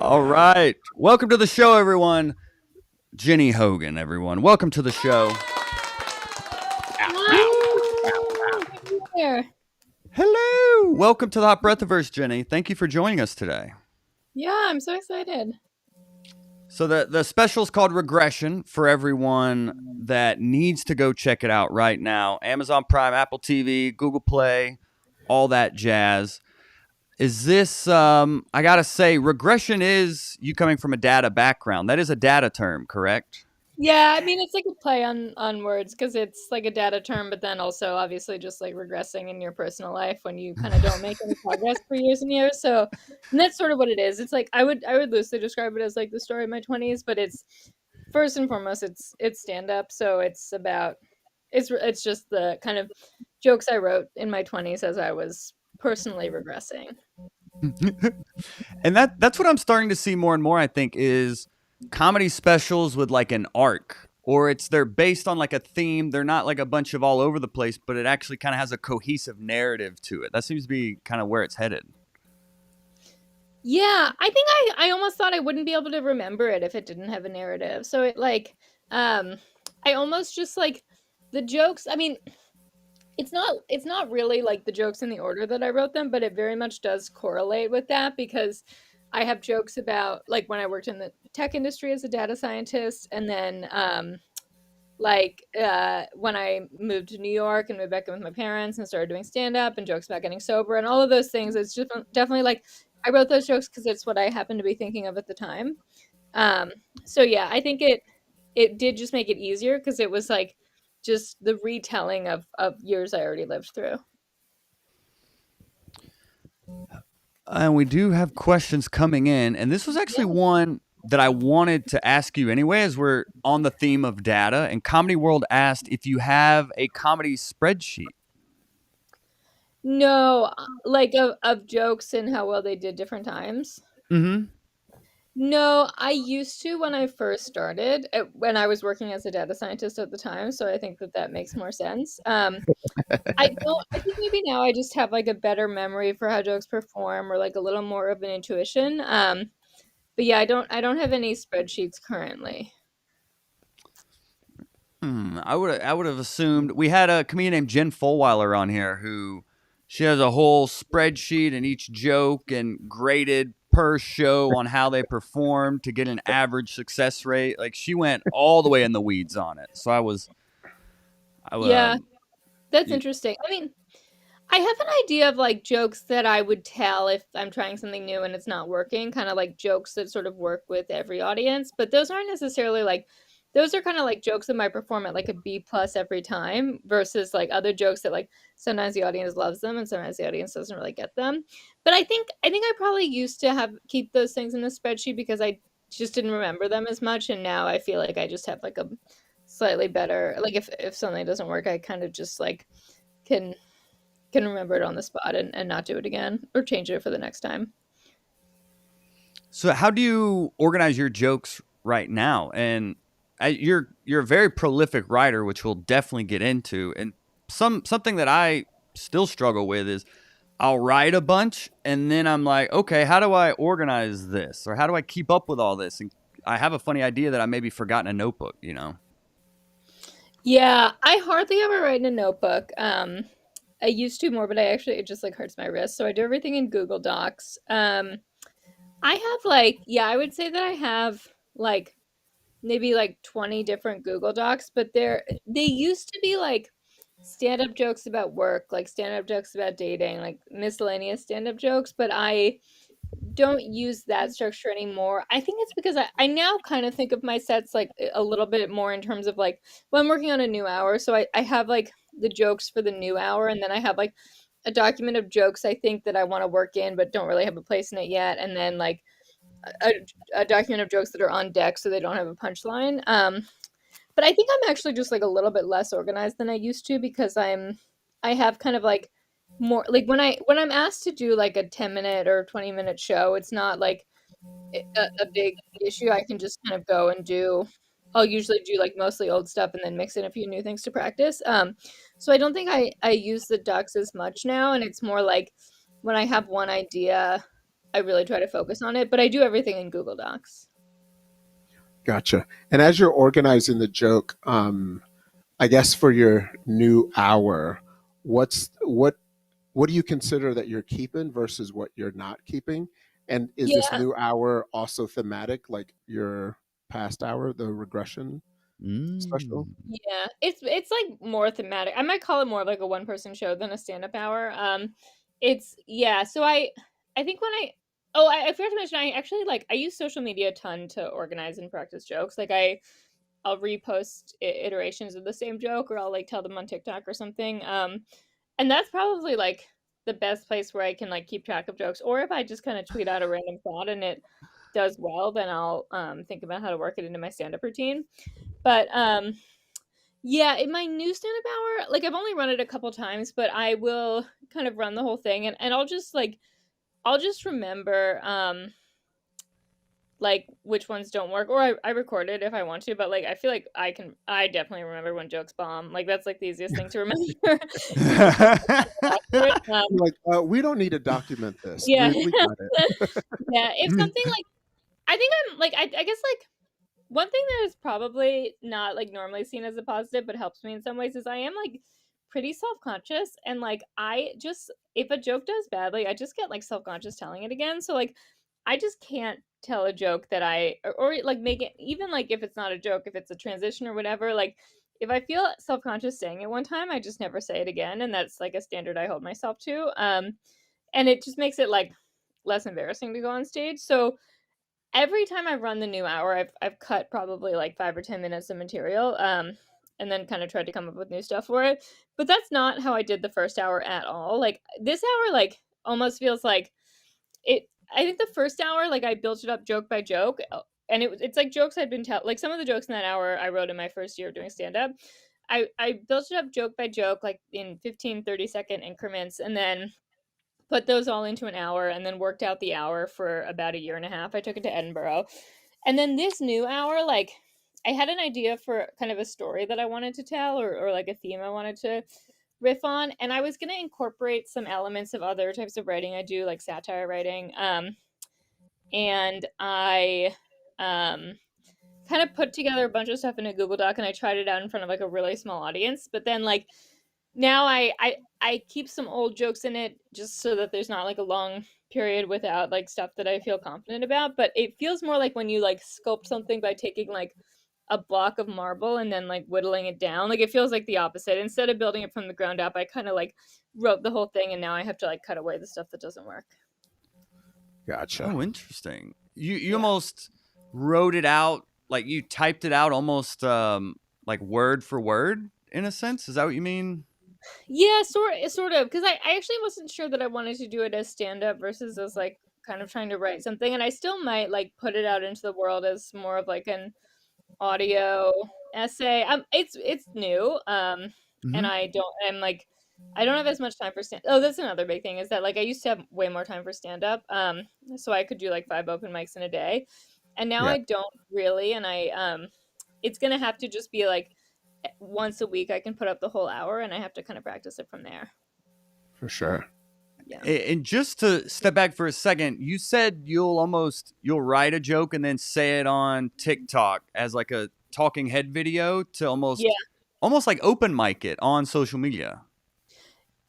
All right. Welcome to the show, everyone. Ginny Hogan, everyone. Welcome to the show. Woo! There. Hello. Welcome to the Hot Breathiverse, Jenny. Thank you for joining us today. Yeah, I'm so excited. So the special is called Regression for everyone that needs to go check it out right now. Amazon Prime, Apple TV, Google Play, all that jazz. Is this I got to say regression is you coming from a data background. That is a data term, correct? Yeah, I mean it's like a play on words because it's like a data term, but then also obviously just like regressing in your personal life when you kind of don't make any progress for years and years. So, and that's sort of what it is. It's like I would loosely describe it as like the story of my 20s, but it's first and foremost it's stand up. So it's about it's just the kind of jokes I wrote in my 20s as I was personally regressing. And that's what I'm starting to see more and more, I think, is comedy specials with like an arc. Or they're based on like a theme. They're not like a bunch of all over the place, but it actually kind of has a cohesive narrative to it. That seems to be kind of where it's headed. Yeah, I think I almost thought I wouldn't be able to remember it if it didn't have a narrative. So it like um I almost just like the jokes, I mean, it's not really like the jokes in the order that I wrote them, but it very much does correlate with that because I have jokes about like when I worked in the tech industry as a data scientist and then when I moved to New York and moved back in with my parents and started doing stand up and jokes about getting sober and all of those things. It's just definitely like I wrote those jokes because it's what I happened to be thinking of at the time. Um, so yeah, I think it did just make it easier because it was like just the retelling of years I already lived through. And we do have questions coming in. And this was actually Yeah. one that I wanted to ask you anyway, as we're on the theme of data. And Comedy World asked if you have a comedy spreadsheet. No, like of jokes and how well they did different times. Mm No, I used to when I first started, when I was working as a data scientist at the time, so I think that that makes more sense. I don't I think maybe now I just have, like, a better memory for how jokes perform or, like, a little more of an intuition, but yeah, I don't have any spreadsheets currently. hmm. I would have assumed we had a comedian named Jen Fulweiler on here who she has a whole spreadsheet and each joke and graded per show on how they performed to get an average success rate. Like she went all the way in the weeds on it. So I Yeah, that's y- interesting. I mean, I have an idea of, like, jokes that I would tell if I'm trying something new and it's not working, kinda like jokes that sort of work with every audience, but those aren't necessarily, like those are kinda like jokes that might perform at, like, a B plus every time versus, like, other jokes that, like, sometimes the audience loves them and sometimes the audience doesn't really get them. But I think I probably used to have keep those things in a spreadsheet because I just didn't remember them as much, and now I feel like I just have, like, a slightly better like, if something doesn't work, I kind of just, like, can remember it on the spot and not do it again or change it for the next time. so how do you organize your jokes right now? And you're a very prolific writer, which we'll definitely get into. And something that I still struggle with is I'll write a bunch and then I'm like, okay, how do I organize this? Or how do I keep up with all this? And I have a funny idea that I maybe forgot in a notebook, you know? Yeah, I hardly ever write in a notebook. I used to more, but I actually it just like hurts my wrist. So I do everything in Google Docs. I have like yeah, I would say that I have like maybe like 20 different Google Docs, but they used to be like stand-up jokes about work, like stand-up jokes about dating, like miscellaneous stand-up jokes, but I don't use that structure anymore. I think it's because I now kind of think of my sets like a little bit more in terms of like when I'm working on a new hour. So I have like the jokes for the new hour, and then I have like a document of jokes I think that I want to work in but don't really have a place in it yet. And then like a, a document of jokes that are on deck so they don't have a punchline. But I think I'm actually just like a little bit less organized than I used to because I have kind of like more like when I'm asked to do like a 10-minute or 20-minute show, it's not like a big issue. I can just kind of go and do I'll usually do like mostly old stuff and then mix in a few new things to practice. So I don't think I use the ducks as much now, and it's more like when I have one idea, I really try to focus on it, but I do everything in Google Docs. Gotcha. And as you're organizing the joke, I guess for your new hour, what do you consider that you're keeping versus what you're not keeping? And is this Yeah, new hour also thematic, like your past hour, the regression special? Mm. yeah. It's like more thematic. I might call it more of like a one person show than a stand-up hour. It's yeah, so I think when I forgot to mention I actually like I use social media a ton to organize and practice jokes. Like I'll repost iterations of the same joke or I'll like tell them on TikTok or something. And that's probably like the best place where I can like keep track of jokes. Or if I just kind of tweet out a random thought and it does well, then I'll think about how to work it into my stand-up routine. But yeah, in my new stand-up hour, like I've only run it a couple times, but I will kind of run the whole thing and I'll just remember like which ones don't work or I record it if I want to, but like I feel like I definitely remember when jokes bomb. Like that's like the easiest thing to remember. It's just accurate. You're like, we don't need to document this. Yeah. We got it. Yeah, if something like I think I'm like I guess like one thing that is probably not like normally seen as a positive but helps me in some ways is I am like pretty self-conscious and like I just if a joke does badly, I just get like self-conscious telling it again. So like I just can't tell a joke that or like make it even like if it's not a joke, if it's a transition or whatever, like if I feel self-conscious saying it one time, I just never say it again and that's like a standard I hold myself to. And it just makes it like less embarrassing to go on stage. So every time I've run the new hour, I've cut probably like 5 or 10 minutes of material, and then kind of tried to come up with new stuff for it. But that's not how I did the first hour at all. Like this hour, like almost feels like it. I think the first hour, like I built it up joke by joke, and it's like jokes I'd been like some of the jokes in that hour I wrote in my first year doing stand up. I built it up joke by joke, like in 15, 30 second increments, and then put those all into an hour and then worked out the hour for about a year and a half. I took it to Edinburgh. And then this new hour, like I had an idea for kind of a story that I wanted to tell or like a theme I wanted to riff on. And I was gonna incorporate some elements of other types of writing I do, like satire writing. And I kind of put together a bunch of stuff in a Google Doc and I tried it out in front of like a really small audience. But then like now I keep some old jokes in it just so that there's not like a long period without like stuff that I feel confident about. But it feels more like when you like sculpt something by taking like a block of marble and then like whittling it down. Like it feels like the opposite. Instead of building it from the ground up, I kind of like wrote the whole thing and now I have to like cut away the stuff that doesn't work. Gotcha. Oh, interesting. You Yeah. almost wrote it out, like you typed it out almost like word for word in a sense. Is that what you mean? Yeah, sort of, because I actually wasn't sure that I wanted to do it as stand up versus as like kind of trying to write something, and I still might like put it out into the world as more of like an audio essay. It's new, and Hmm. I'm like I don't have as much time for stand. Oh, that's another big thing is that like I used to have way more time for stand up, so I could do like 5 open mics in a day, and now Yeah, I don't really, and it's gonna have to just be like once a week I can put up the whole hour and I have to kind of practice it from there. for sure. Yeah. And just to step back for a second, you said you'll write a joke and then say it on TikTok as like a talking head video to Yeah. almost like open mic it on social media.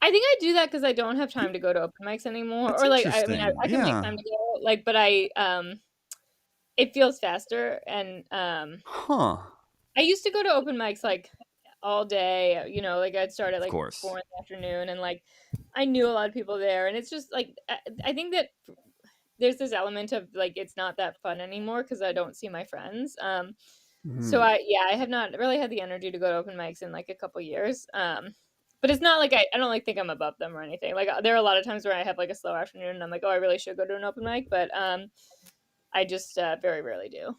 I think I do that because I don't have time to go to open mics anymore. That's Or like I mean interesting. I can make Yeah. time to go like but I it feels faster and Huh. I used to go to open mics like all day, like I'd start at Of like course. 4 in the afternoon and like I knew a lot of people there and it's just like I think that there's this element of like it's not that fun anymore because I don't see my friends. So Mhm. I have not really had the energy to go to open mics in like a couple years. But it's not like I don't like think I'm above them or anything. Like there are a lot of times where I have like a slow afternoon and I'm like, oh, I really should go to an open mic, but I just very rarely do.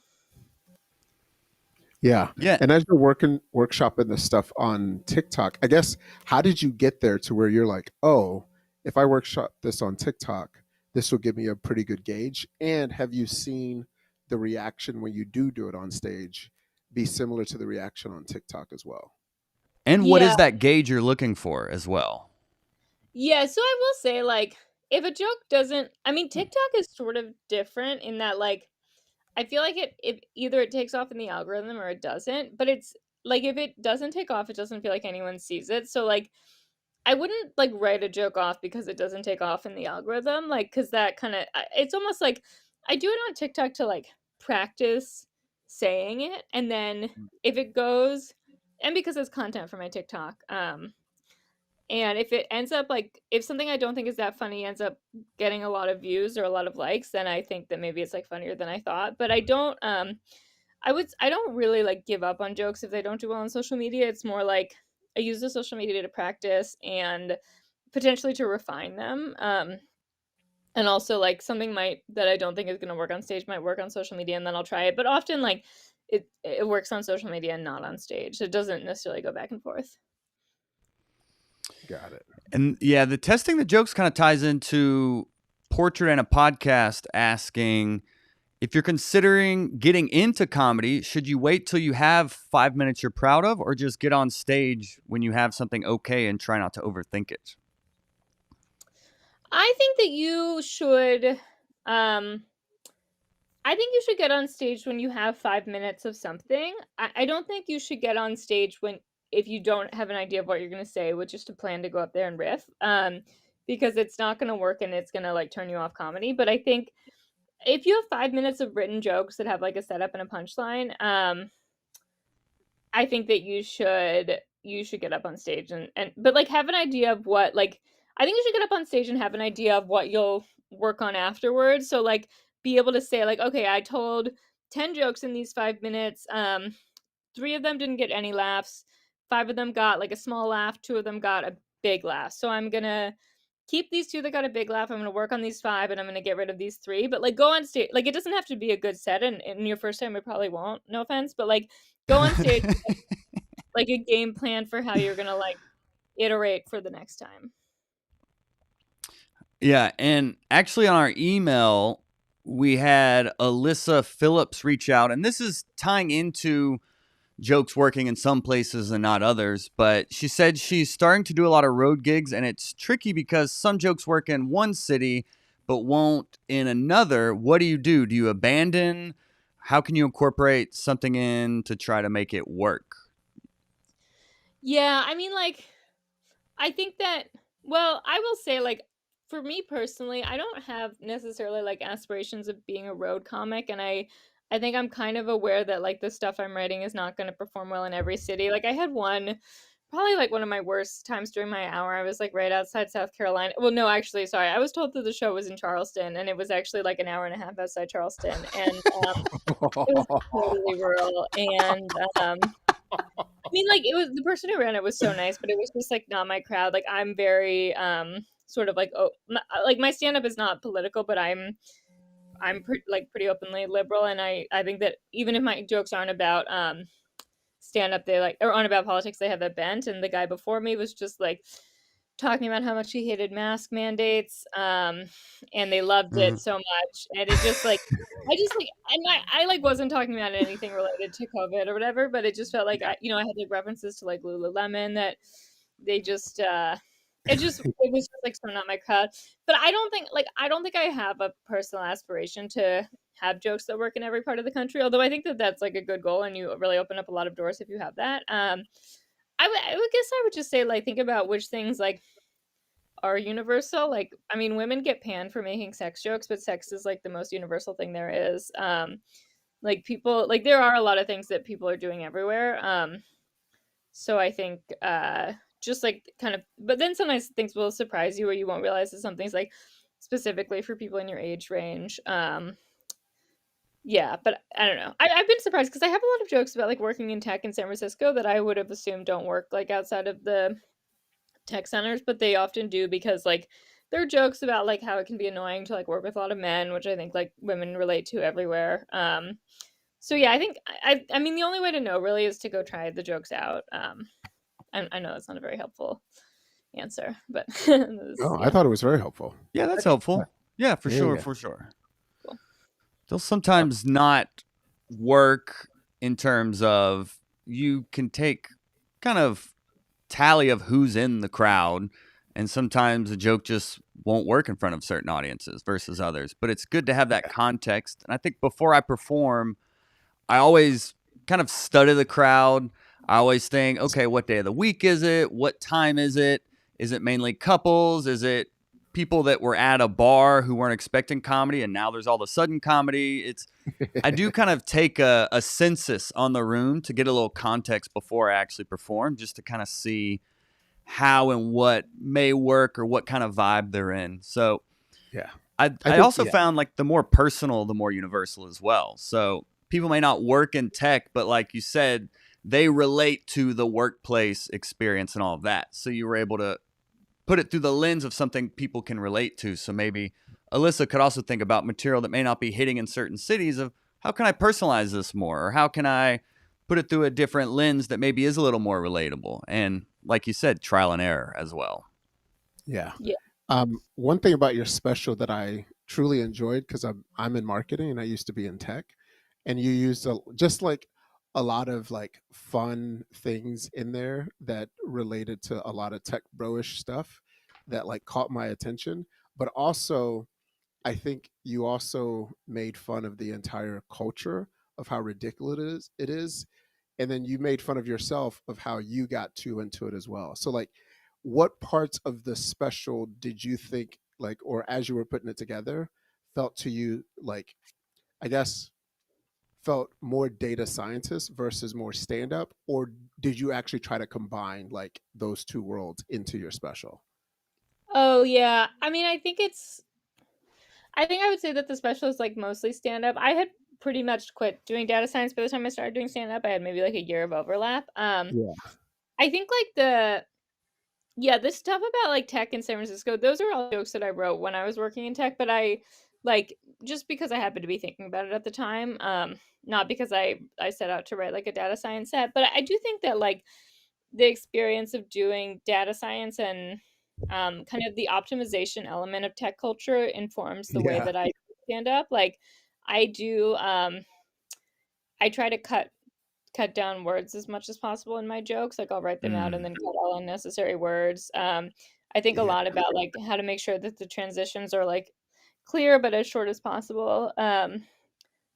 Yeah. Yeah. And as you're working workshopping this stuff on TikTok, I guess how did you get there to where you're like, oh, if I workshop this on TikTok, this will give me a pretty good gauge? And have you seen the reaction when you do it on stage be similar to the reaction on TikTok as well? And what Yeah, is that gauge you're looking for as well? yeah. So I will say like if a joke doesn't, I mean, TikTok is sort of different in that, like, I feel like it either it takes off in the algorithm or it doesn't. But it's like if it doesn't take off, it doesn't feel like anyone sees it. So like I wouldn't like write a joke off because it doesn't take off in the algorithm, like because that kind of it's almost like I do it on TikTok to like practice saying it, and then if it goes, and because it's content for my TikTok, and if it ends up like if something I don't think is that funny ends up getting a lot of views or a lot of likes, then I think that maybe it's like funnier than I thought. But I don't really like give up on jokes if they don't do well on social media. It's more like I use the social media to practice and potentially to refine them. And also like something might that I don't think is going to work on stage might work on social media, and then I'll try it. But often like it works on social media and not on stage. It doesn't necessarily go back and forth. Got it. And yeah, the testing the jokes kind of ties into Portrait and a Podcast asking, if you're considering getting into comedy, should you wait till you have 5 minutes you're proud of, or just get on stage when you have something okay and try not to overthink it? I think that you should I think you should get on stage when you have 5 minutes of something. I don't think you should get on stage when if you don't have an idea of what you're going to say, which is to plan to go up there and riff, because it's not going to work and it's going to like turn you off comedy. But I think if you have 5 minutes of written jokes that have like a setup and a punchline, I think that you should get up on stage and but like have an idea of what like I think you should get up on stage and have an idea of what you'll work on afterwards. So like be able to say like, okay, I told 10 jokes in these 5 minutes. Three of them didn't get any laughs. Five of them got like a small laugh. Two of them got a big laugh. So I'm gonna keep these two that got a big laugh. I'm gonna work on these five, and I'm gonna get rid of these three. But like go on stage. Like it doesn't have to be a good set, and in your first time it probably won't. No offense, but like go on stage like a game plan for how you're gonna like iterate for the next time. Yeah, and actually on our email, we had Alyssa Phillips reach out, and this is tying into jokes working in some places and not others, but she said she's starting to do a lot of road gigs, and it's tricky because some jokes work in one city but won't in another. What do? Do you abandon? How can you incorporate something in to try to make it work? Yeah, I mean like I think that well, I will say like for me personally, I don't have necessarily like aspirations of being a road comic, and I think I'm kind of aware that like the stuff I'm writing is not going to perform well in every city. Like I had one probably like one of my worst times during my hour. I was like right outside South Carolina. Well, no, actually, sorry. I was told that the show was in Charleston, and it was actually like an hour and a half outside Charleston, and it was totally rural. And I mean, like it was the person who ran it was so nice, but it was just like not my crowd. Like I'm very sort of like like my stand up is not political, but like pretty openly liberal, and I think that even if my jokes aren't about stand up, they like or aren't about politics, they have a bent. And the guy before me was just like talking about how much he hated mask mandates, and they loved it so much, and it just like I just like and I like wasn't talking about anything related to COVID or whatever, but it just felt like I had like references to like Lululemon that they just it was just like so not my crowd. But I don't think I have a personal aspiration to have jokes that work in every part of the country, although I think that that's like a good goal, and you really open up a lot of doors if you have that. I would guess I would just say like think about which things like are universal. Like I mean, women get panned for making sex jokes, but sex is like the most universal thing there is. Like people like there are a lot of things that people are doing everywhere. So I think just like kind of but then sometimes things will surprise you or you won't realize that something's like specifically for people in your age range. Yeah, but I don't know. I've been surprised because I have a lot of jokes about like working in tech in San Francisco that I would have assumed don't work like outside of the tech centers, but they often do because like there are jokes about like how it can be annoying to like work with a lot of men, which I think like women relate to everywhere. So yeah, I think I mean the only way to know really is to go try the jokes out. I know that's not a very helpful answer, but No, I yeah. thought it was very helpful. Yeah, that's Okay, helpful. Yeah, for Yeah, sure, yeah. for sure. cool. They'll sometimes not work in terms of you can take kind of tally of who's in the crowd, and sometimes a joke just won't work in front of certain audiences versus others. But it's good to have that context. And I think before I perform, I always kind of study the crowd. I always think, okay, what day of the week is it? What time is it? Is it mainly couples? Is it people that were at a bar who weren't expecting comedy and now there's all of a sudden comedy? I do kind of take a census on the room to get a little context before I actually perform, just to kind of see how and what may work or what kind of vibe they're in. So Yeah. I I think, also found like the more personal, the more universal as well. So people may not work in tech, but like you said, they relate to the workplace experience and all of that. So you were able to put it through the lens of something people can relate to. So maybe Alyssa could also think about material that may not be hitting in certain cities of how can I personalize this more, or how can I put it through a different lens that maybe is a little more relatable. And like you said, trial and error as well. yeah. Yeah. One thing about your special that I truly enjoyed, because I'm in marketing and I used to be in tech, and you used just like a lot of like fun things in there that related to a lot of tech bro-ish stuff that like caught my attention. But also, I think you also made fun of the entire culture of how ridiculous it is, and then you made fun of yourself of how you got too into it as well. So like, what parts of the special did you think like, or as you were putting it together, felt to you like, I guess, felt more data scientist versus more stand up, or did you actually try to combine like those two worlds into your special? Oh yeah. I mean, I think I would say that the special is like mostly stand up. I had pretty much quit doing data science by the time I started doing stand up. I had maybe like a year of overlap. Yeah. I think like this stuff about like tech in San Francisco, those are all jokes that I wrote when I was working in tech, but I like just because I happened to be thinking about it at the time, not because I set out to write like a data science set, but I do think that like the experience of doing data science and kind of the optimization element of tech culture informs the way Yeah. that I stand up. Like I do, I try to cut down words as much as possible in my jokes. Like I'll write them out and Mm. then cut all unnecessary words. I think a Yeah. lot about like how to make sure that the transitions are like clear but as short as possible. So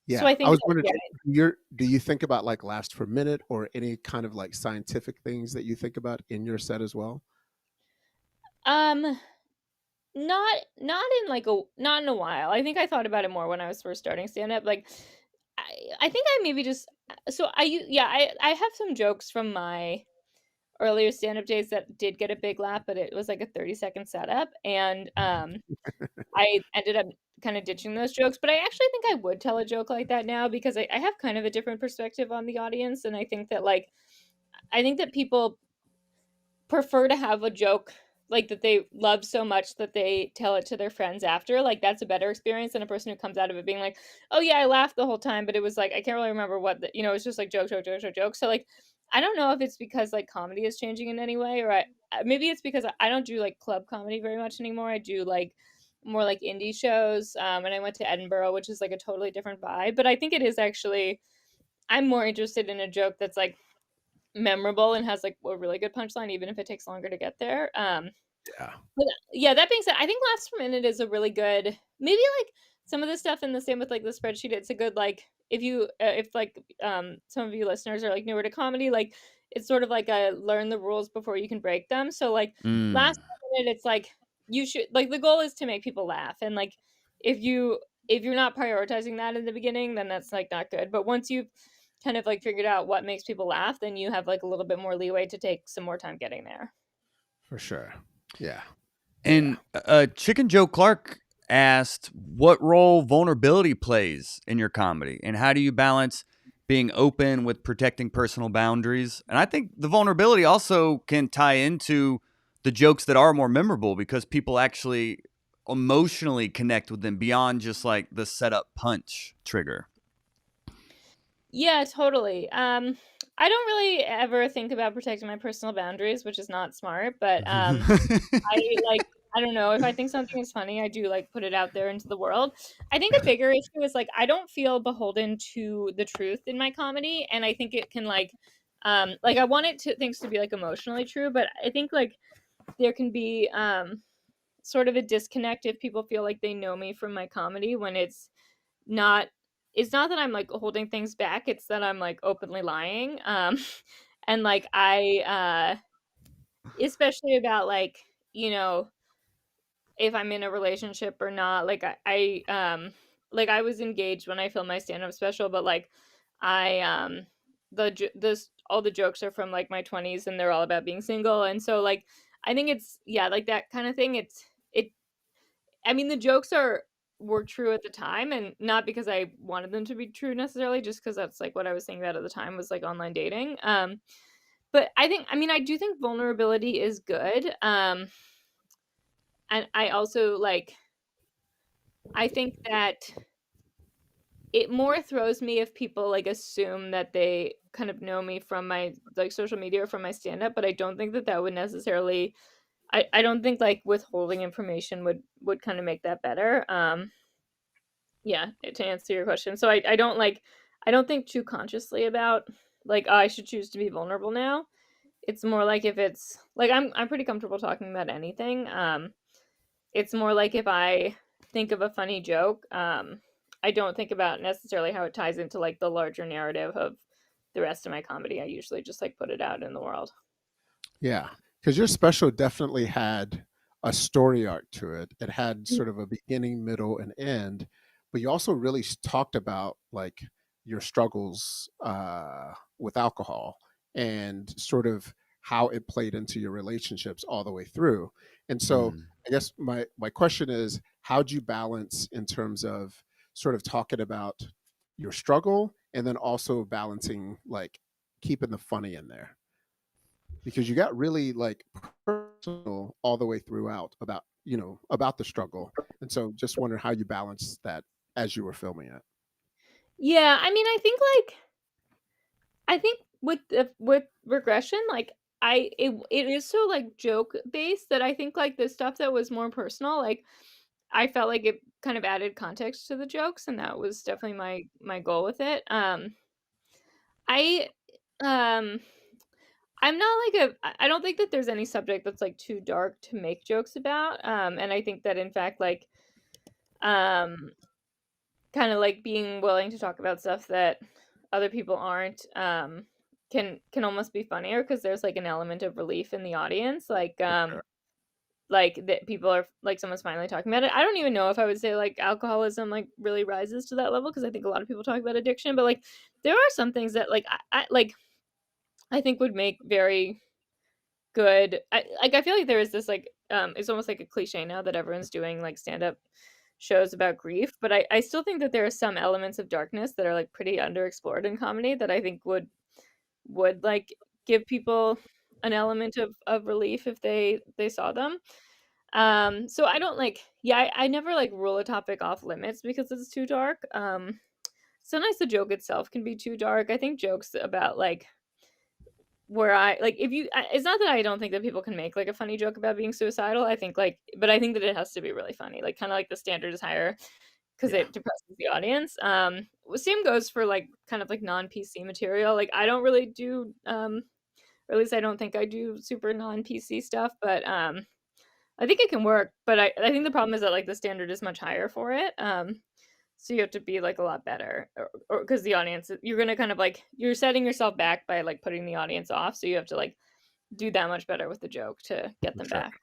Yeah. I I think was wondering, yeah. do you think about like last per minute or any kind of like scientific things that you think about in your set as well? Um not in a while. I think I thought about it more when I was first starting stand up. Like I think I maybe just so yeah, I have some jokes from my earlier stand up days that did get a big laugh, but it was like a 30-second setup and I ended up kind of ditching those jokes, but I actually think I would tell a joke like that now because I have kind of a different perspective on the audience, and I think that like I think that people prefer to have a joke like that they love so much that they tell it to their friends after. Like that's a better experience than a person who comes out of it being like, "Oh yeah, I laughed the whole time, but it was like I can't really remember what it's just like joke, joke, joke, joke, joke." So like, I don't know if it's because like comedy is changing in any way, or maybe it's because I don't do like club comedy very much anymore. I do like more like indie shows, and I went to Edinburgh, which is like a totally different vibe. But I think it is actually I'm more interested in a joke that's like memorable and has like a really good punchline, even if it takes longer to get there. Yeah. But yeah, that being said, I think Last Minute is a really good, maybe like some of the stuff in the same with like the spreadsheet. It's a good like if you if like some of you listeners are like newer to comedy, like it's sort of like a learn the rules before you can break them. So like Mm. Last Minute, it's like you should like the goal is to make people laugh, and like if you if you're not prioritizing that in the beginning, then that's like not good. But once you've kind of like figured out what makes people laugh, then you have like a little bit more leeway to take some more time getting there. For sure. Yeah. Yeah. And Chicken Joe Clark asked what role vulnerability plays in your comedy, and how do you balance being open with protecting personal boundaries? And I think the vulnerability also can tie into the jokes that are more memorable because people actually emotionally connect with them beyond just like the setup punch trigger. Yeah, totally. I don't really ever think about protecting my personal boundaries, which is not smart, but I like I don't know, if I think something is funny, I do like put it out there into the world. I think a bigger issue is like I don't feel beholden to the truth in my comedy, and I think it can like I want it to things to be like emotionally true, but I think like there can be sort of a disconnect if people feel like they know me from my comedy when not it's not that I'm like holding things back, it's that I'm like openly lying. And like especially about like, you know, if I'm in a relationship or not. Like like I was engaged when I filmed my stand-up special, but like I this all the jokes are from like my 20s and they're all about being single. And so like I think it's yeah, like that kind of thing. It I mean the jokes were true at the time, and not because I wanted them to be true necessarily, just because that's like what I was thinking about at the time was like online dating. But I mean I do think vulnerability is good. And I also like I think that it more throws me if people like assume that they kind of know me from my like social media or from my stand up, but I don't think that that would necessarily I don't think like withholding information would kind of make that better. Yeah, to answer your question. So I don't like I don't think too consciously about like oh, I should choose to be vulnerable now. It's more like if it's like I'm pretty comfortable talking about anything. It's more like if I think of a funny joke, I don't think about necessarily how it ties into like the larger narrative of the rest of my comedy. I usually just like put it out in the world. Yeah, because your special definitely had a story arc to it. It had sort of a beginning, middle, and end, but you also really talked about like your struggles with alcohol and sort of how it played into your relationships all the way through. And so, Mm. I guess my question is, how do you balance in terms of sort of talking about your struggle and then also balancing like keeping the funny in there? Because you got really like personal all the way throughout about about the struggle, and so just wonder how you balance that as you were filming it. Yeah, I mean, I think with regression, like it is so like joke based that I think like the stuff that was more personal, like I felt like it kind of added context to the jokes, and that was definitely my goal with it. I um I'm not like a I don't think that there's any subject that's like too dark to make jokes about. And I think that in fact like um kind of like being willing to talk about stuff that other people aren't can almost be funnier because there's like an element of relief in the audience. For sure. Like that people are like someone's finally talking about it. I don't even know if I would say like alcoholism like really rises to that level because I think a lot of people talk about addiction, but like there are some things that like I think would make very good I feel like there is this like it's almost like a cliche now that everyone's doing like stand-up shows about grief, but I still think that there are some elements of darkness that are like pretty underexplored in comedy that I think would like give people an element of relief if they saw them. So I don't like yeah, I never like rule a topic off limits because it's too dark. Sometimes the joke itself can be too dark. I think jokes about like where I like if you it's not that I don't think that people can make like a funny joke about being suicidal. I think like but I think that it has to be really funny. Like kind of like the standard is higher because Yeah, it depresses the audience. Same goes for like kind of like non-PC material. Like I don't really do or at least I don't think I do super non-PC stuff, but I think it can work, but I think the problem is that like the standard is much higher for it. So you have to be like a lot better, or because the audience, you're gonna kind of like you're setting yourself back by like putting the audience off. So you have to like do that much better with the joke to get for them sure. back.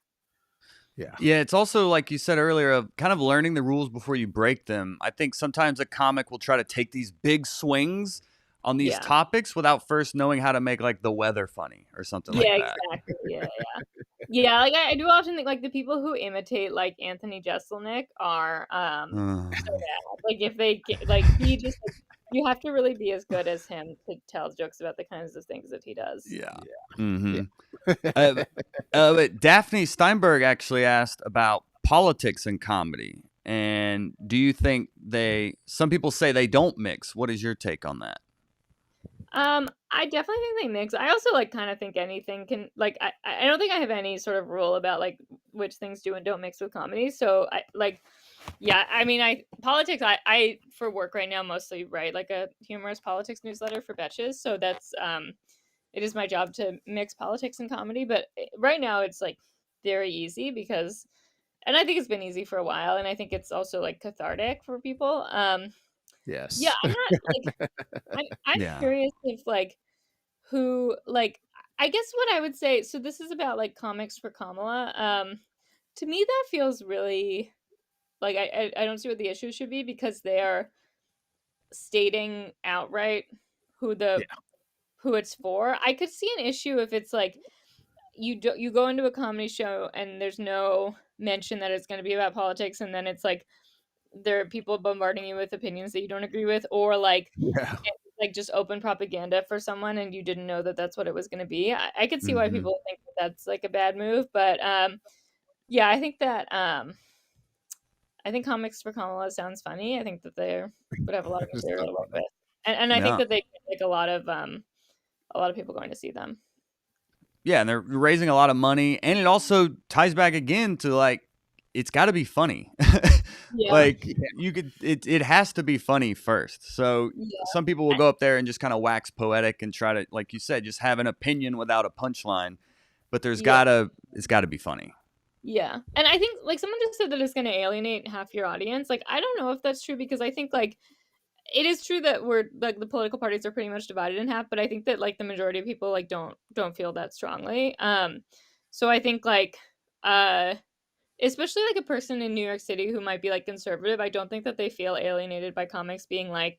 Yeah, Yeah, it's also like you said earlier of kind of learning the rules before you break them. I think sometimes a comic will try to take these big swings on these Yeah. topics without first knowing how to make like the weather funny or something like Yeah, that. exactly. Yeah, yeah. Yeah, like I do often think like the people who imitate like Anthony Jeselnik are so Uh, bad. Like if they get like he just like, you have to really be as good as him to tell jokes about the kinds of things that he does. yeah. yeah, Hmm. yeah. But Daphne Steinberg actually asked about politics and comedy. And do you think some people say they don't mix. What is your take on that? I definitely think they mix. I also like kind of think anything can like I don't think I have any sort of rule about like which things do and don't mix with comedy. So I like yeah, I mean I politics I for work right now mostly write like a humorous politics newsletter for Betches. So that's it is my job to mix politics and comedy, but right now it's like very easy because and I think it's been easy for a while, and I think it's also like cathartic for people. Yeah, Yes. I'm not like I'm Yeah. curious if like who like I guess what I would say, so this is about like comics for Kamala. To me that feels really like I don't see what the issue should be because they are stating outright who Yeah. the who it's for. I could see an issue if it's like you go into a comedy show and there's no mention that it's going to be about politics, and then it's like there are people bombarding you with opinions that you don't agree with, or like Yeah. it's like just open propaganda for someone and you didn't know that that's what it was going to be. I could see why Hmm. people think that that's like a bad move, but yeah, I think that I think comics for Kamala sounds funny. I think that they would have a lot of Just material not to work funny. with, and I think Yeah. that they get, like a lot of people going to see them. Yeah, and they're raising a lot of money, and it also ties back again to like it's got to be funny. Yeah, Like Yeah. you could, it has to be funny first. So yeah, some people will I- go up there and just kind of wax poetic and try to, like you said, just have an opinion without a punchline. But yeah. it's got to be funny. Yeah. And I think like someone just said that it's going to alienate half your audience. Like I don't know if that's true because I think like it is true that we're like the political parties are pretty much divided in half, but I think that like the majority of people like don't feel that strongly. So I think like uh especially like a person in New York City who might be like conservative, I don't think that they feel alienated by comics being like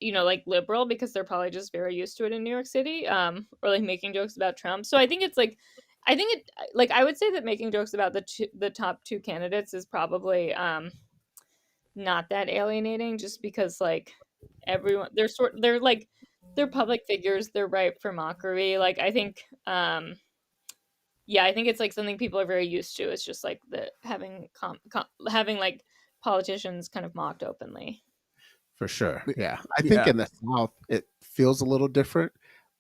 you know, like liberal because they're probably just very used to it in New York City, or like making jokes about Trump. So I think it's like, I think it like I would say that making jokes about the top two candidates is probably not that alienating, just because like everyone they're like they're public figures, they're ripe for mockery. Like I think yeah, I think it's like something people are very used to. It's just like the having like politicians kind of mocked openly. For sure. But Yeah. I think yeah, in the South, it feels a little different.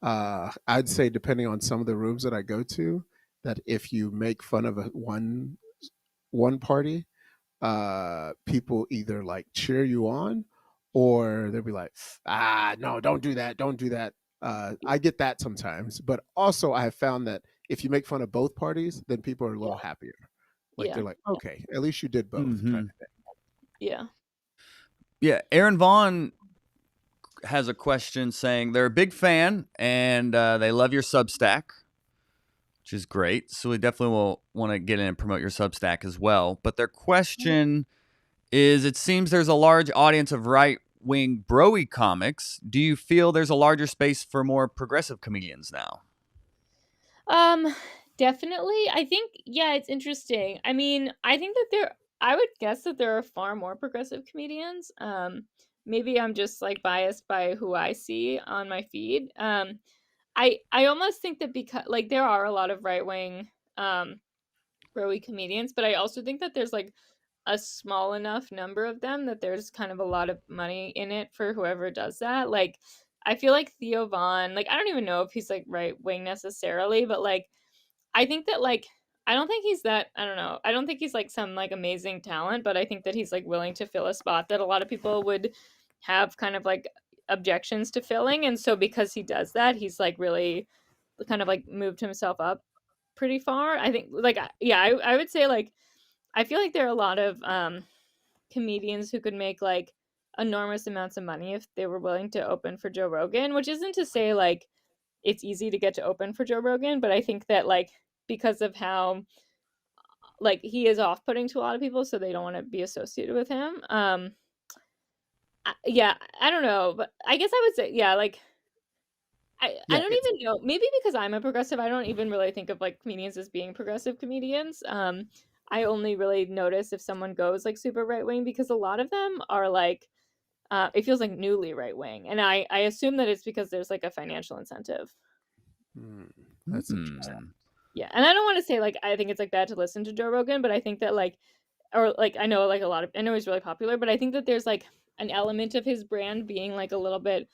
I'd say, depending on some of the rooms that I go to, that if you make fun of one party, people either like cheer you on or they'll be like, ah, no, don't do that. Don't do that. I get that sometimes. But also, I have found that if you make fun of both parties, then people are a little Yeah, happier. Like they're yeah, like, okay, at least you did both, kind hmm, of thing. yeah. yeah. Aaron Vaughn has a question saying they're a big fan and they love your Substack, which is great. So we definitely will want to get in and promote your Substack as well. But their question is, it seems there's a large audience of right wing broy comics. Do you feel there's a larger space for more progressive comedians now? Um, definitely. I think yeah, it's interesting. I mean, I think that I would guess that there are far more progressive comedians. Maybe I'm just like biased by who I see on my feed. I almost think that because like there are a lot of right-wing broy comedians, but I also think that there's like a small enough number of them that there's kind of a lot of money in it for whoever does that. Like I feel like Theo Vaughn, like I don't even know if he's like right wing necessarily, but like I think that like I don't think he's that I don't know. I don't think he's like some like amazing talent, but I think that he's like willing to fill a spot that a lot of people would have kind of like objections to filling, and so because he does that, he's like really kind of like moved himself up pretty far. I think like yeah, I would say like I feel like there are a lot of comedians who could make like enormous amounts of money if they were willing to open for Joe Rogan, which isn't to say like it's easy to get to open for Joe Rogan, but I think that like because of how like he is off-putting to a lot of people, so they don't want to be associated with him. Yeah, I don't know, but I guess I would say yeah, like I Yeah, don't it's even know. Maybe because I'm a progressive, I don't even really think of like comedians as being progressive comedians. I only really notice if someone goes like super right wing because a lot of them are like it feels like newly right wing, and I assume that it's because there's like a financial incentive. hmm, that's interesting. Hmm. Yeah, and I don't want to say like I think it's like bad to listen to Joe Rogan, but I think that like or like I know like a lot of I know he's really popular, but I think that there's like an element of his brand being like a little bit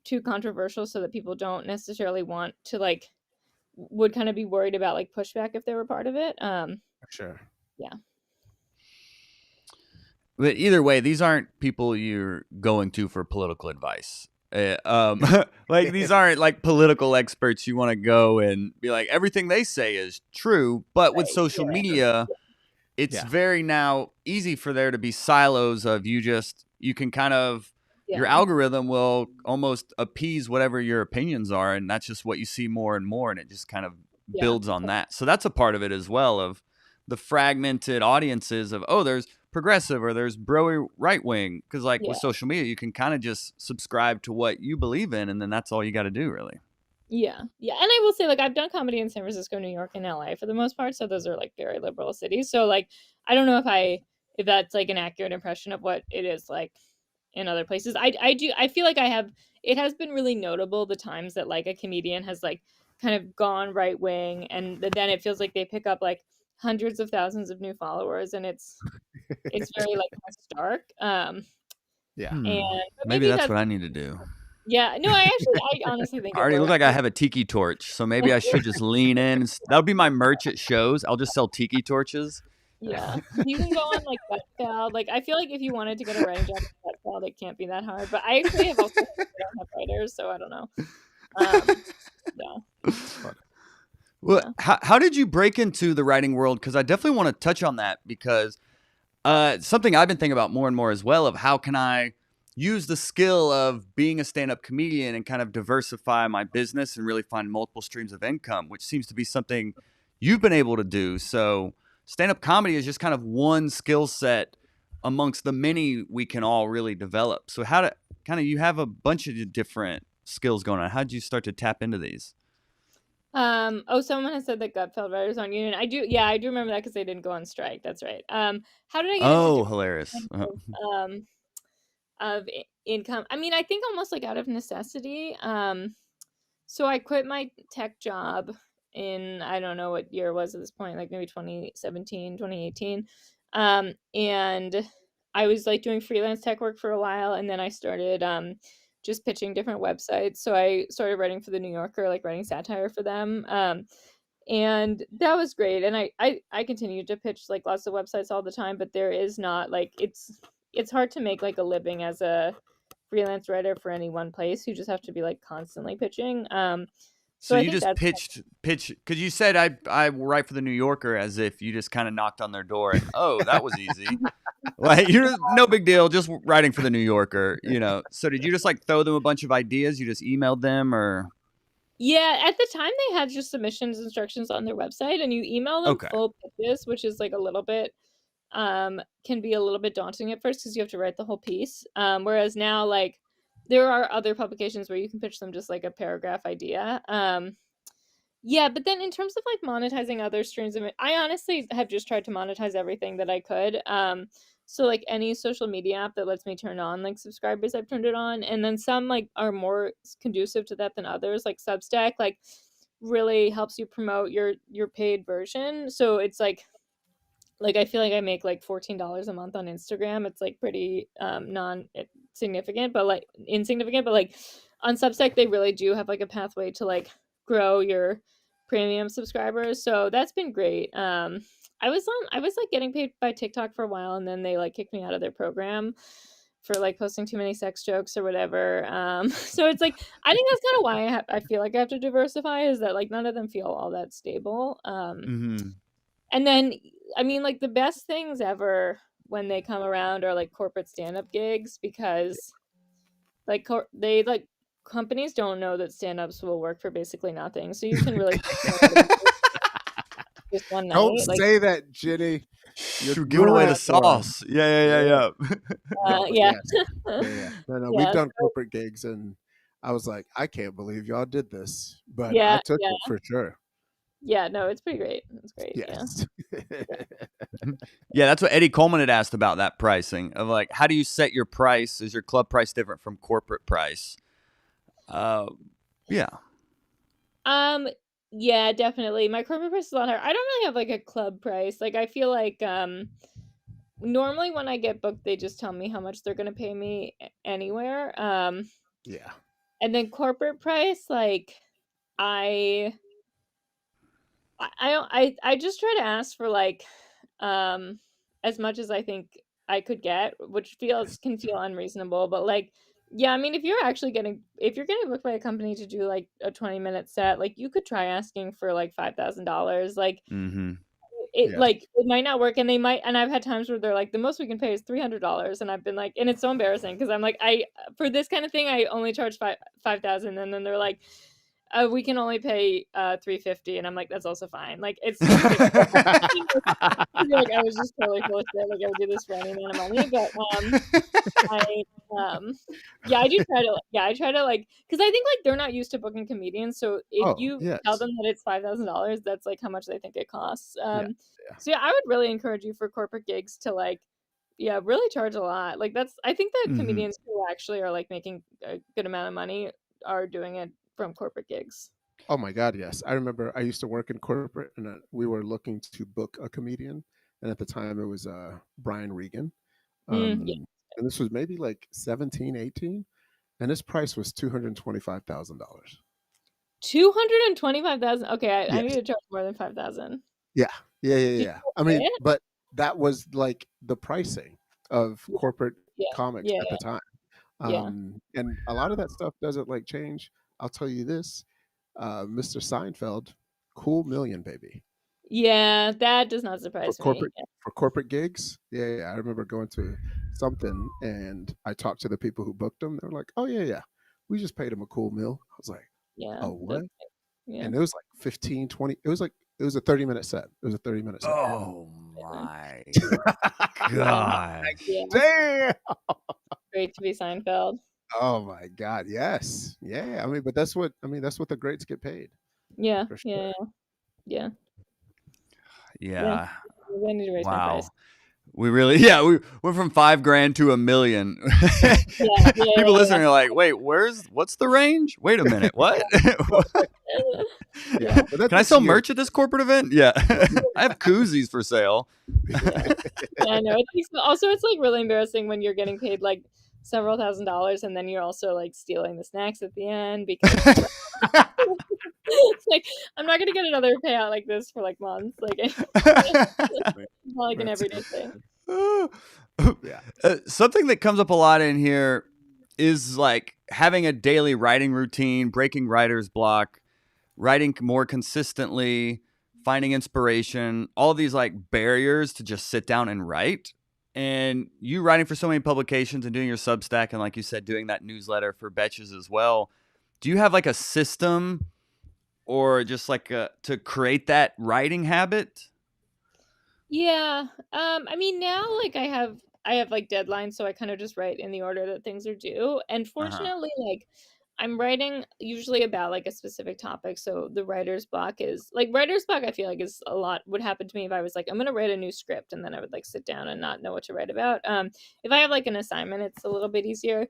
too controversial so that people don't necessarily want to like would kind of be worried about like pushback if they were part of it. For sure. Yeah. But either way, these aren't people you're going to for political advice. Like these aren't like political experts you want to go and be like everything they say is true. But with Right. social Yeah. media, it's Yeah. very now easy for there to be silos of you can kind of your Yeah. algorithm will almost appease whatever your opinions are, and that's just what you see more and more, and it just kind of Yeah. builds on that. So that's a part of it as well of the fragmented audiences of there's progressive or there's bro right wing, because like with Yeah. social media you can kind of just subscribe to what you believe in, and then that's all you got to do really. Yeah. Yeah. And I will say, like, I've done comedy in San Francisco, New York, and LA for the most part. So those are like very liberal cities. So like I don't know if that's like an accurate impression of what it is like in other places. I feel like it has been really notable the times that like a comedian has like kind of gone right wing, and then it feels like they pick up like hundreds of thousands of new followers, and it's very like kind of stark. Yeah. And but Maybe maybe that's that's what I need to do. yeah. No, I honestly think I it already look works. like I have a tiki torch, so maybe I should just lean in. That'll be my merch at shows. I'll just sell tiki torches. Yeah. You can go on like Gutfeld. Like I feel like if you wanted to get a writing job at Gutfeld, it can't be that hard. But I actually have also I don't have writers, so I don't know. Yeah, It's fun. Well, yeah. how did you break into the writing world? Because I definitely want to touch on that because something I've been thinking about more and more as well of how can I use the skill of being a stand-up comedian and kind of diversify my business and really find multiple streams of income, which seems to be something you've been able to do. So stand-up comedy is just kind of one skill set amongst the many we can all really develop. So how to kind of you have a bunch of different skills going on. How did you start to tap into these? Oh, someone has said that Gutfeld writers aren't union. I do, yeah, I do remember that because they didn't go on strike. That's right. How did I get into Oh, different hilarious. kinds of income? I mean, I think almost like out of necessity. So I quit my tech job in I don't know what year it was at this point, like maybe 2017, 2018. And I was like doing freelance tech work for a while, and then I started just pitching different websites. So I started writing for the New Yorker, like writing satire for them. And that was great. And I continued to pitch like lots of websites all the time, but there is not like it's hard to make like a living as a freelance writer for any one place. You just have to be like constantly pitching. So So I you think just that's pitch because you said I write for the New Yorker as if you just kind of knocked on their door and that was easy. Like you're no big deal, just writing for the New Yorker, you know. So did you just like throw them a bunch of ideas? You just emailed them or yeah, at the time they had just submissions instructions on their website, and you email them okay. full pitches, which is like a little bit can be a little bit daunting at first because you have to write the whole piece. Whereas now like there are other publications where you can pitch them just like a paragraph idea. Yeah, but then in terms of like monetizing other streams of it, I honestly have just tried to monetize everything that I could. So like any social media app that lets me turn on like subscribers, I've turned it on, and then some like are more conducive to that than others. Like Substack, like really helps you promote your paid version. So it's like I feel like I make like $14 a month on Instagram. It's like pretty non significant, but like insignificant. But like on Substack, they really do have like a pathway to like grow your premium subscribers. So that's been great. I was like getting paid by TikTok for a while, and then they like kicked me out of their program for like posting too many sex jokes or whatever. So it's like I think that's kind of why I feel like I have to diversify is that like none of them feel all that stable. Mhm. And then, I mean, like the best things ever when they come around are like corporate stand-up gigs because like they like companies don't know that stand-ups will work for basically nothing. So you can really pick them out of the booth just one Don't night. Like say that, Ginny. You're You're giving away ruining the it for us. sauce. Yeah. No, yeah. yes. Yeah. No, we've Yeah. done corporate gigs, and I was like, I can't believe y'all did this, but I Yeah, took yeah. it for sure. Yeah, no, it's pretty great. It's great. Yeah. Yes. Yeah, that's what Eddie Coleman had asked about that pricing of like, how do you set your price? Is your club price different from corporate price? Uh, yeah. Um yeah, definitely. My corporate price is a lot higher. I don't really have like a club price. Like I feel like normally when I get booked, they just tell me how much they're gonna pay me anywhere. Yeah. And then corporate price, like I I just try to ask for like as much as I think I could get, which feels can feel unreasonable, but like Yeah, I mean, if you're getting booked by a company to do like a 20-minute set, like you could try asking for like $5,000. Like Mm-hmm. Yes. it might not work, and they might, and I've had times where they're like, the most we can pay is $300, and I've been like, and it's so embarrassing because I'm like, I for this kind of thing I only charge 5,000, and then they're like, we can only pay 350, and I'm like, that's also fine. Like it's just like I feel like I was just totally full of shit. Like I would do this for any amount of money, but I yeah, I try to like, because I think like they're not used to booking comedians, so if Oh, you tell yes. them that it's $5,000, that's like how much they think it costs. Yeah. Yeah. So yeah, I would really encourage you for corporate gigs to like, yeah, really charge a lot. Like that's, I think that Mm-hmm. comedians who actually are like making a good amount of money are doing it from corporate gigs. Oh my God, yes. I remember I used to work in corporate, and we were looking to book a comedian, and at the time it was Brian Regan. Yeah. And this was maybe like 17, 18, and his price was $225,000. 225,000. Okay, I need Yes. to charge more than 5,000. Yeah. Yeah, yeah, Do yeah. you I pay mean, it? but that was like the pricing of Yeah, corporate yeah, comics yeah, at the time. yeah. And a lot of that stuff doesn't like change. I'll tell you this, Mr. Seinfeld, cool million, baby. Yeah, that does not For surprise me. corporate for corporate gigs. Yeah, yeah, yeah. I remember going to something, and I talked to the people who booked them. They were like, "Oh yeah, yeah, we just paid him a cool meal." I was like, Yeah, "Oh that's what?" yeah. And it was like 15, 20. It was like it was a 30-minute set. It was a 30-minute set. Oh Yeah. my Yeah, gosh. yeah. Damn. Great to be Seinfeld. Oh my God. Yes. Yeah. I mean, but that's what the greats get paid Yeah, for sure. yeah, yeah, yeah. Yeah. Maybe I need to raise my price. Wow. We really, yeah, we went from 5 grand to 1 million. Yeah, People yeah, listening are like, wait, what's the range? Wait a minute. What? yeah. Yeah. Yeah, But that's Can I just sell you. merch at this corporate event? Yeah. I have koozies for sale. yeah. Yeah, I know. Also, it's like really embarrassing when you're getting paid like several $1,000s, and then you're also like stealing the snacks at the end because it's like I'm not gonna get another payout like this for like months. Like it's not like an That's everyday thing. yeah. Something that comes up a lot in here is like having a daily writing routine, breaking writer's block, writing more consistently, finding inspiration, all these like barriers to just sit down and write. And you writing for so many publications and doing your Substack, and like you said, doing that newsletter for Betches as well. Do you have like a system or just like to create that writing habit? Yeah. I mean now like I have like deadlines, so I kind of just write in the order that things are due. And Uh-huh. fortunately, like I'm writing usually about like a specific topic. So the writer's block I feel like is a lot would happen to me if I was like, I'm gonna write a new script, and then I would like sit down and not know what to write about. If I have like an assignment, it's a little bit easier.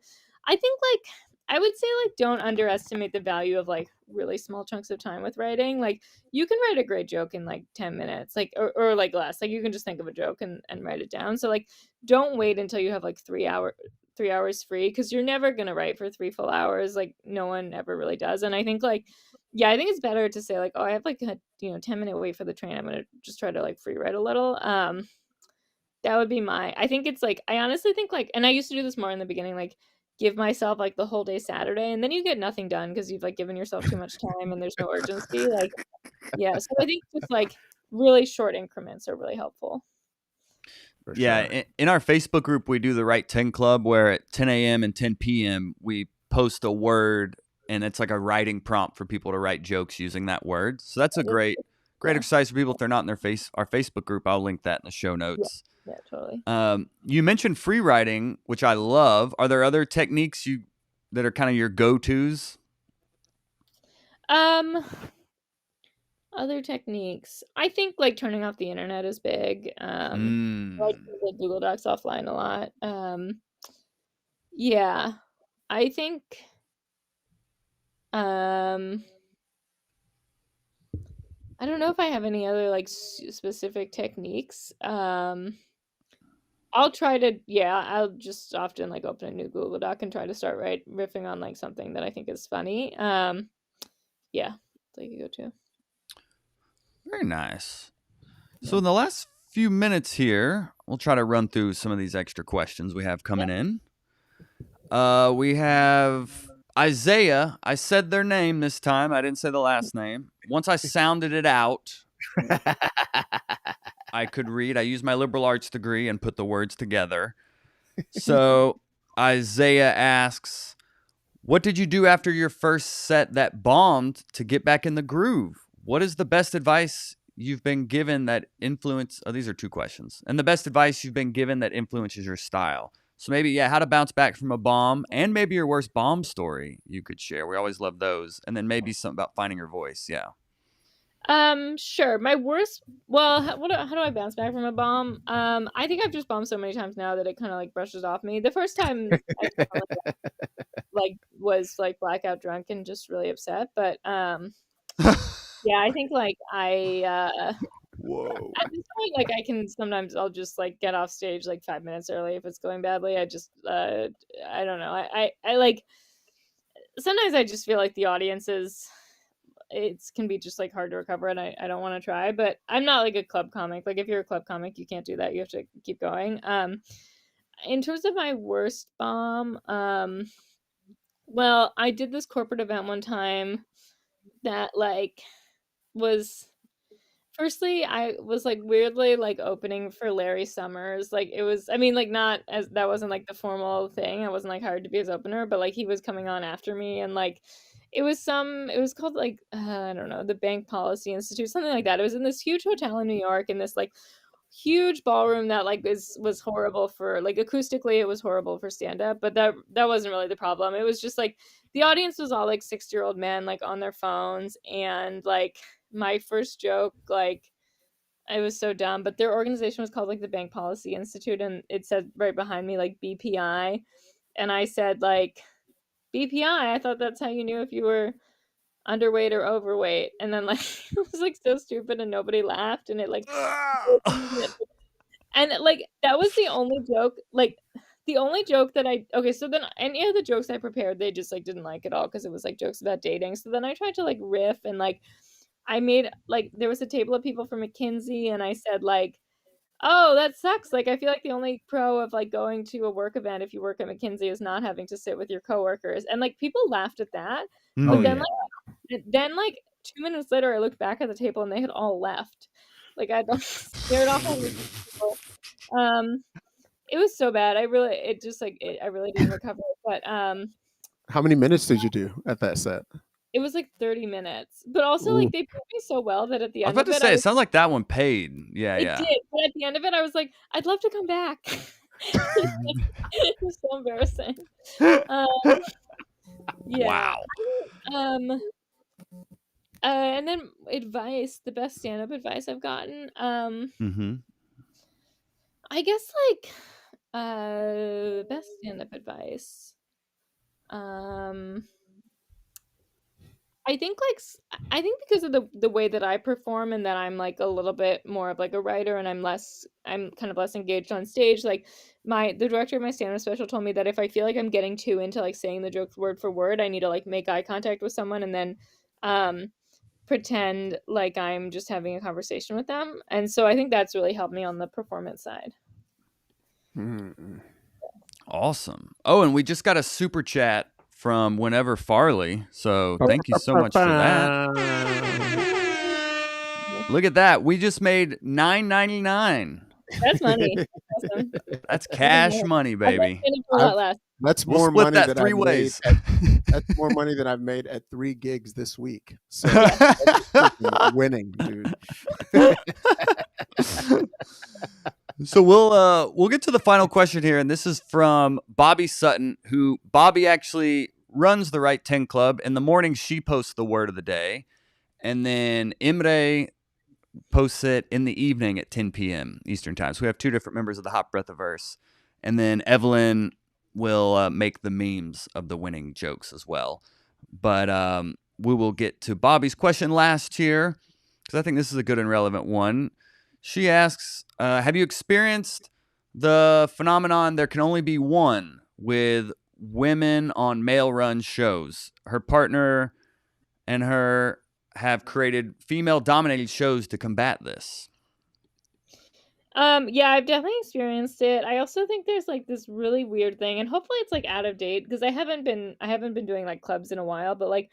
I think like I would say like don't underestimate the value of like really small chunks of time with writing. Like you can write a great joke in like 10 minutes, like or like less. Like you can just think of a joke and write it down. So like don't wait until you have like 3 hours free, because you're never gonna write for 3 full hours. Like no one ever really does. And I think like yeah, I think it's better to say like, oh, I have like a 10-minute wait for the train. I'm gonna just try to like free write a little. That would be my, I think it's like, I honestly think like, and I used to do this more in the beginning, like give myself like the whole day Saturday, and then you get nothing done because you've like given yourself too much time and there's no urgency. Like, yeah. So I think just like really short increments are really helpful. For Yeah, sure. in our Facebook group, we do the Write 10 Club, where at 10 a.m. and 10 p.m. we post a word, and it's like a writing prompt for people to write jokes using that word. So that's a great Yeah. exercise for people if they're not in our Facebook group. I'll link that in the show Yeah. notes. Yeah, totally. You mentioned free writing, which I love. Are there other techniques that are kind of your go-tos? Um, Other techniques. I think like turning off the internet is big. I like Mm. to use, like Google Docs offline a lot. Yeah. I think um I don't know if I have any other like specific techniques. I'll just often like open a new Google Doc and try to start riffing on like something that I think is funny. Yeah, like you go to. Very nice. So Yeah. in the last few minutes here, we'll try to run through some of these extra questions we have Yeah. coming in. We have Isaiah. I said their name this time. I didn't say the last name. Once I sounded it out, I could read. I used my liberal arts degree and put the words together. So Isaiah asks, what did you do after your first set that bombed to get back in the groove? What is the best advice you've been given that influence? Oh, these are two questions. And the best advice you've been given that influences your style. So maybe, yeah, how to bounce back from a bomb, and maybe your worst bomb story you could share. We always love those. And then maybe something about finding your voice. Yeah. Sure. My worst. Well, how do I bounce back from a bomb? I think I've just bombed so many times now that it kind of like brushes off me. The first time I definitely like was like blackout drunk and just really upset, but yeah, I think like Whoa. at this point, like I can sometimes I'll just like get off stage like 5 minutes early if it's going badly. I don't know. I like sometimes I just feel like the audience is it can be just like hard to recover and I don't want to try, but I'm not like a club comic. Like if you're a club comic, you can't do that. You have to keep going. In terms of my worst bomb, well, I did this corporate event one time that like was firstly, I was like weirdly like opening for Larry Summers. Like it was, I mean, like not as that wasn't like the formal thing. I wasn't like hired to be his opener, but like he was coming on after me, and like it was called like I don't know, the Bank Policy Institute, something like that. It was in this huge hotel in New York, in this like huge ballroom that like was horrible for like acoustically it was horrible for stand up, but that wasn't really the problem. It was just like the audience was all like 60-year-old men like on their phones, and like my first joke, like I was so dumb, but their organization was called like the Bank Policy Institute, and it said right behind me like BPI, and I said like BPI. I thought that's how you knew if you were underweight or overweight, and then like it was like so stupid and nobody laughed, and it like and like that was the only joke, like the only joke that I okay, so then any of the jokes I prepared, they just like didn't like at all because it was like jokes about dating. So then I tried to like riff and like I made like there was a table of people from McKinsey and I said like, "Oh, that sucks. Like I feel like the only pro of like going to a work event if you work at McKinsey is not having to sit with your coworkers." And like people laughed at that. Oh But Hmm. yeah. then 2 minutes later I looked back at the table and they had all left. Like I scared off all these people. Um it was so bad. I really didn't recover. But How many minutes did you do at that set? it was like 30 minutes. But also like Ooh. they put me so well that at the I was end about of to it say, it sounds like that one paid. Yeah, it yeah. did. But at the end of it I was like, I'd love to come back. It was so embarrassing. Um yeah. Wow. Um and then advice, the best stand-up advice I've gotten. Mm-hmm. I guess like best stand-up advice. Um I think like I think because of the way that I perform and that I'm like a little bit more of like a writer and I'm kind of less engaged on stage. Like the director of my stand-up special told me that if I feel like I'm getting too into like saying the jokes word for word, I need to like make eye contact with someone and then um pretend like I'm just having a conversation with them. And so I think that's really helped me on the performance side. Mm. Awesome. Oh, and we just got a super chat from Whenever Farley. So thank you so much for that. Look at that. We just made $9.99. That's money. Awesome. That's Even cash more. money, I bet baby. it's a I've lot less. That's We'll more split money that that I've three made ways. that's more money than I've made at 3 gigs this week. So Yeah. that's winning, dude. So we'll get to the final question here, and this is from Bobby Sutton, who Bobby actually runs the Right 10 Club. In the morning, she posts the word of the day, and then Imre posts it in the evening at 10 p.m. Eastern time. So we have two different members of the Hot Breath Averse, and then Evelyn will make the memes of the winning jokes as well. But we will get to Bobby's question last here because I think this is a good and relevant one. She asks, have you experienced the phenomenon there can only be one with women on male-run shows? Her partner and her have created female-dominated shows to combat this. Yeah, I've definitely experienced it. I also think there's like this really weird thing, and hopefully it's like out of date because I haven't been doing like clubs in a while, but like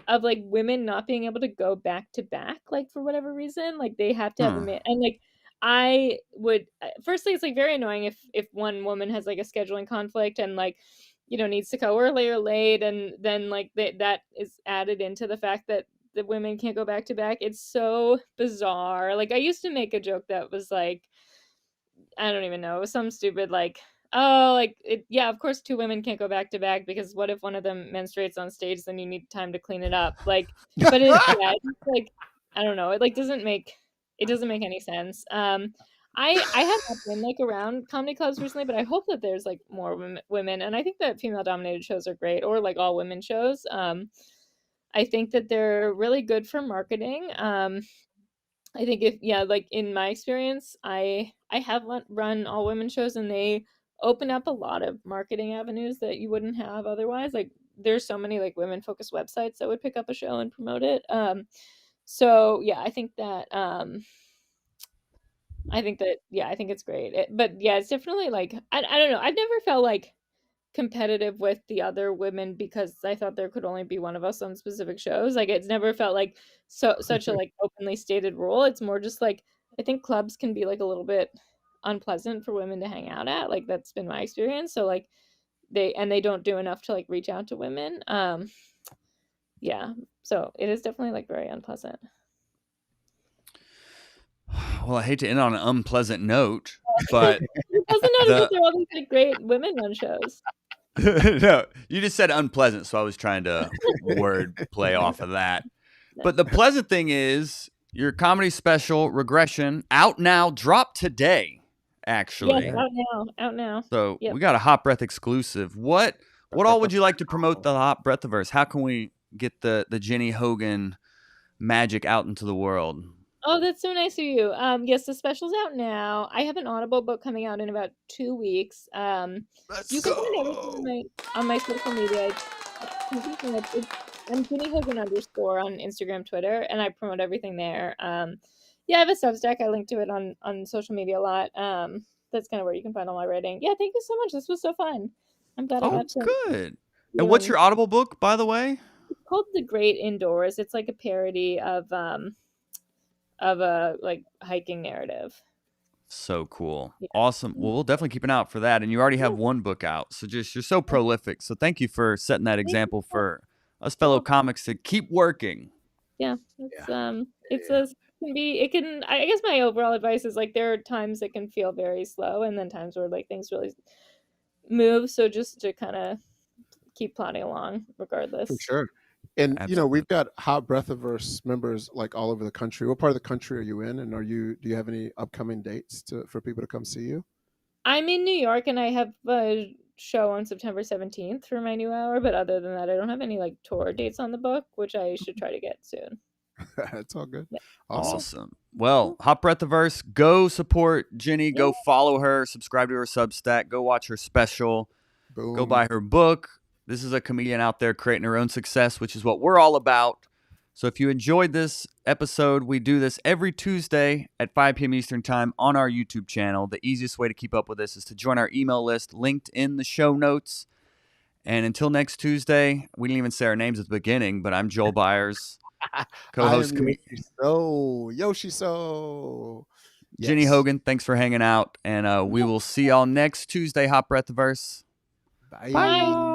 of like women not being able to go back to back, like for whatever reason, like they have to have a Hmm. man, and like I would firstly, it's like very annoying if one woman has like a scheduling conflict and like needs to go early or late, and then like that is added into the fact that the women can't go back to back. It's so bizarre. Like I used to make a joke that was like, I don't even know, it was some stupid like, oh, like yeah, of course two women can't go back to back because what if one of them menstruates on stage? Then you need time to clean it up. Like, but yeah, it's just, like I don't know, it like doesn't make any sense. I have not been like around comedy clubs recently, but I hope that there's like more women, and I think that female dominated shows are great, or like all women shows. I think that they're really good for marketing. I think if yeah, like in my experience, I have run all women shows, and they open up a lot of marketing avenues that you wouldn't have otherwise. Like there's so many like women focused websites that would pick up a show and promote it. So yeah, I think that yeah, I think it's great. But yeah, it's definitely like I don't know. I've never felt like competitive with the other women because I thought there could only be one of us on specific shows. Like it's never felt like such a like openly stated rule. It's more just like I think clubs can be like a little bit unpleasant for women to hang out at. Like that's been my experience. So like they don't do enough to like reach out to women. Yeah. So it is definitely like very unpleasant. Well, I hate to end on an unpleasant note, but It doesn't know because the there are all these like great women run shows. no, you just said unpleasant, so I was trying to word play off of that. But the pleasant thing is your comedy special, Regression, out now, dropped today, Yes, actually. out now. Out now. So Yep. we got a Hot Breath exclusive. What all would you like to promote the Hot Breathiverse? How can we get the Ginny Hogan magic out into the world? Oh, that's so nice of you. Yes, the special's out now. I have an Audible book coming out in about 2 weeks. Let's You can find everything on go. my social media. I'm Ginny Hogan underscore on Instagram, Twitter, and I promote everything there. Yeah, I have a Substack. I link to it on social media a lot. That's kind of where you can find all my writing. Yeah, thank you so much. This was so fun. I'm glad I Oh, got to good. be And what's on. your Audible book, by the way? It's called The Great Indoors. It's like a parody of a like hiking narrative. So cool. Yeah. Awesome. Well, we'll definitely keep an eye out for that. And you already have Yeah. one book out. So just you're so prolific. So thank you for setting that Thank you. example for us You're fellow welcome. comics to keep working. Yeah, Yeah, it's yeah, a can be it can I guess my overall advice is like there are times it can feel very slow and then times where like things really move. So just to kind of keep plodding along for regardless. sure. And Absolutely. we've got Hot Breathiverse members like all over the country. What part of the country are you in? And do you have any upcoming dates for people to come see you? I'm in New York and I have a show on September 17th for my new hour, but other than that I don't have any like tour dates on the book, which I should try to get soon. It's all good. Yeah. Awesome. Awesome. Well, Hot Breathiverse, go support Ginny. Yeah. Go follow her. Subscribe to her Substack. Go watch her special. Go Boom. buy her book. This is a comedian out there creating her own success, which is what we're all about. So if you enjoyed this episode, we do this every Tuesday at 5 p.m. Eastern Time on our YouTube channel. The easiest way to keep up with this is to join our email list linked in the show notes. And until next Tuesday, we didn't even say our names at the beginning, but I'm Joel Byers, I am co-host Yoshi So. Ginny Yes. Hogan. Thanks for hanging out, and we Yeah. will see y'all next Tuesday. Hot Breath Verse. Bye. Bye. Bye.